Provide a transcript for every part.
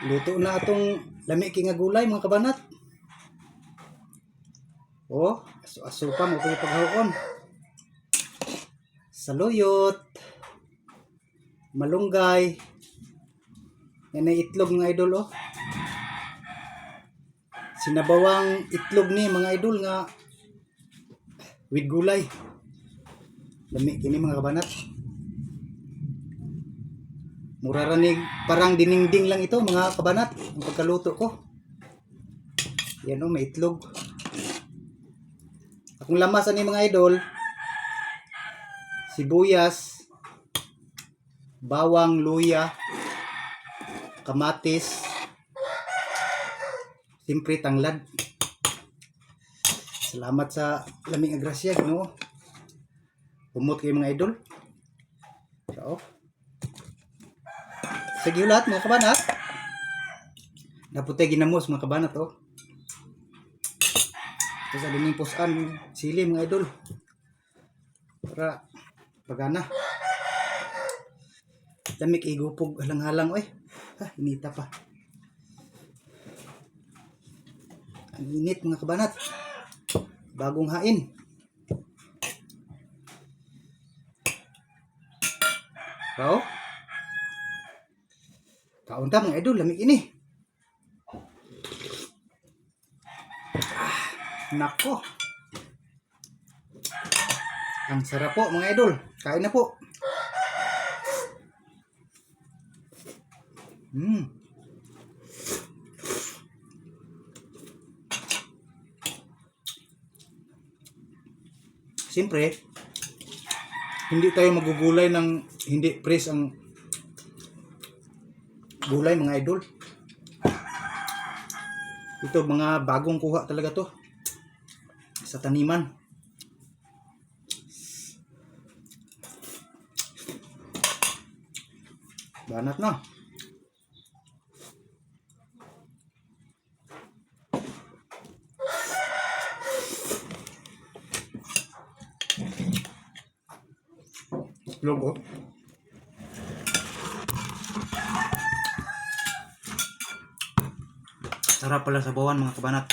Luto na atong lami kay nga gulay mga kabanat. Oh, aso pa mo pag paghawon. Saluyot, malunggay. Yan ay itlog mga idol oh. Sinabawang itlog ni mga idol nga with gulay. Lami kini mga kabanat. Mura ranig parang diningding lang ito mga kabanat ang pagkaluto ko. Yan o, may itlog. Akong lamas ani mga idol, sibuyas, bawang, luya, kamatis, simpre tanglad. Salamat sa lamig nga grasya Ginoo. Humot kayo mga idol. So, sige lahat mga kabanat. Naputay ginamos mga kabanat oh. Ito sa dining pusan sili mga idol. Para pagana. Damik igupog halang-halang oy. Ha, inita pa. Ang init mga kabanat. Bagong hain. Wow. Kaunta mga idol, lamig ini. Nako. Ang sarap po mga idol. Kain na po. Siyempre, hindi tayo magugulay ng hindi fresh ang gulay mga idol. Ito mga bagong kuha talaga to sa taniman. Banat na. Logo. Sarap pala sa bawan mga kabanat.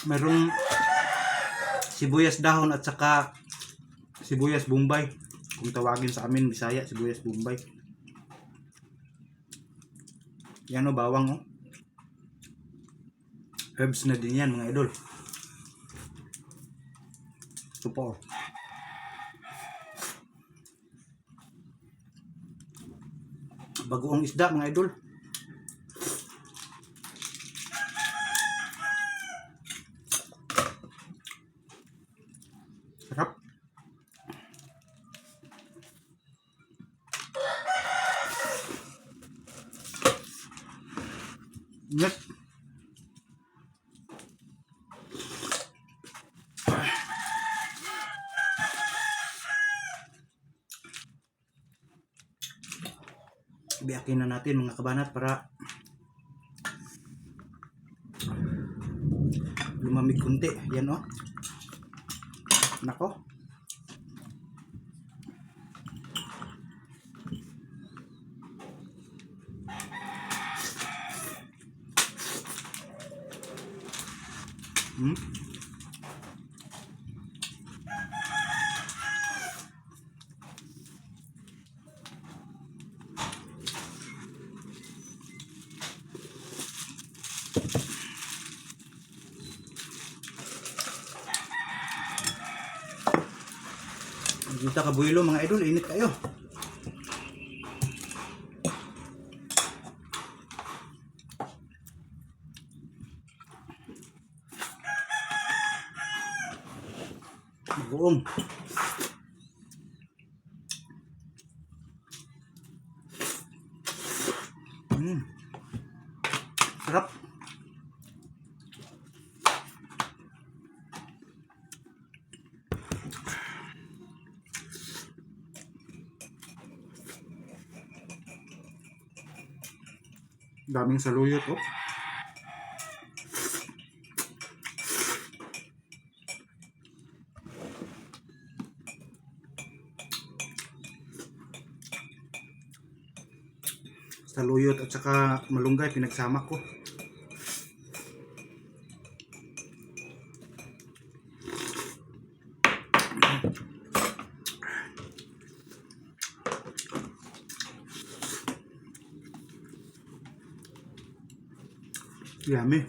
Mayroong sibuyas dahon at saka sibuyas bombay. Kung tawagin sa amin Bisaya, sibuyas bombay. Yan o, bawang o. Herbs na din yan mga idol. Ito po. Bagoong isda mga idol. Sarap. Yes. Biyakin na natin mga kabanat para lumamig kunti. Yan o. Nako. Kita kabuilo mga idol, init kayo. Buong. Sarap. Daming saluyot, oh. Saluyot at saka malunggay pinagsama ko. Yummy.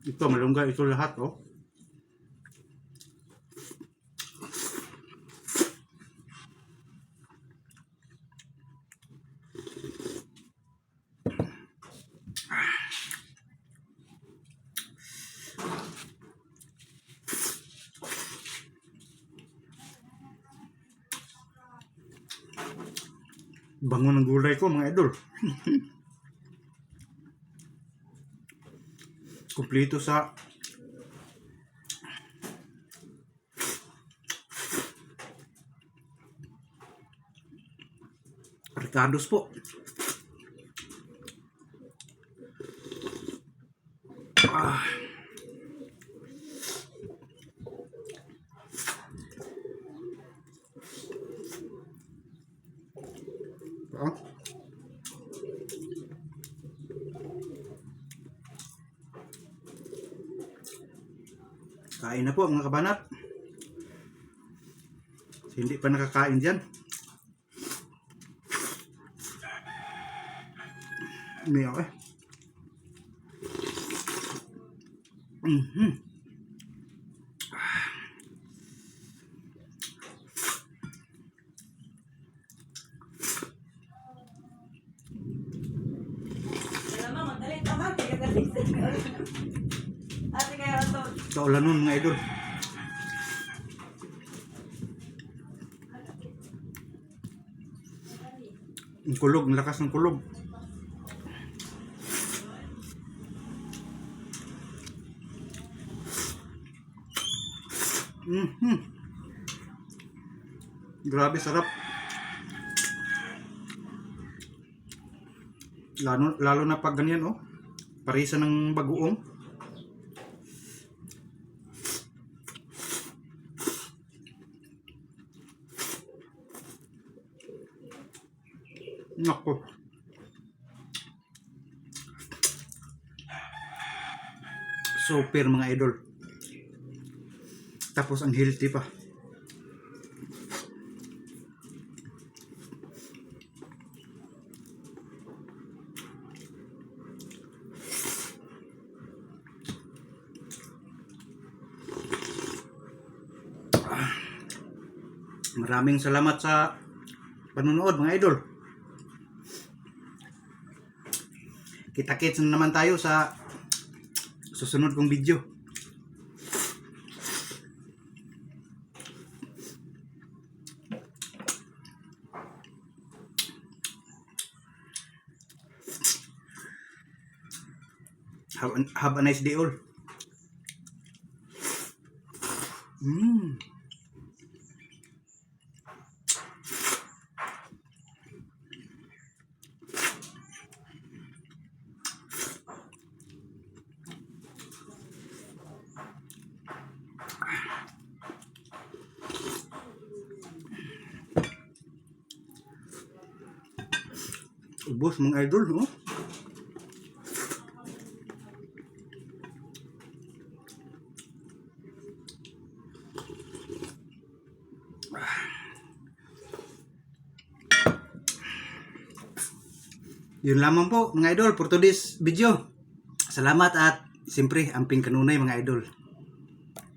Ito malunggay, ito lahat, oh. Bango ng gulay ko, mga idol. Kumpleto sa ricados po. Ah. Ah. Kain na po mga kabanat. Hindi pa nakakain dyan. Umiyak eh. Kaulan nun mga idol. Ang kulog, ang lakas ng kulog. Grabe sarap. Lalo na pag ganyan, oh. Parisa ng bagoong. Nako. Super mga idol. Tapos ang healthy pa. Maraming salamat sa panonood mga idol. Kita-kits na naman tayo sa susunod kong video. Have a nice day all. Ubos mga idol, no? Yun lamang po mga idol for today's video. Salamat at siyempre amping kanunay mga idol.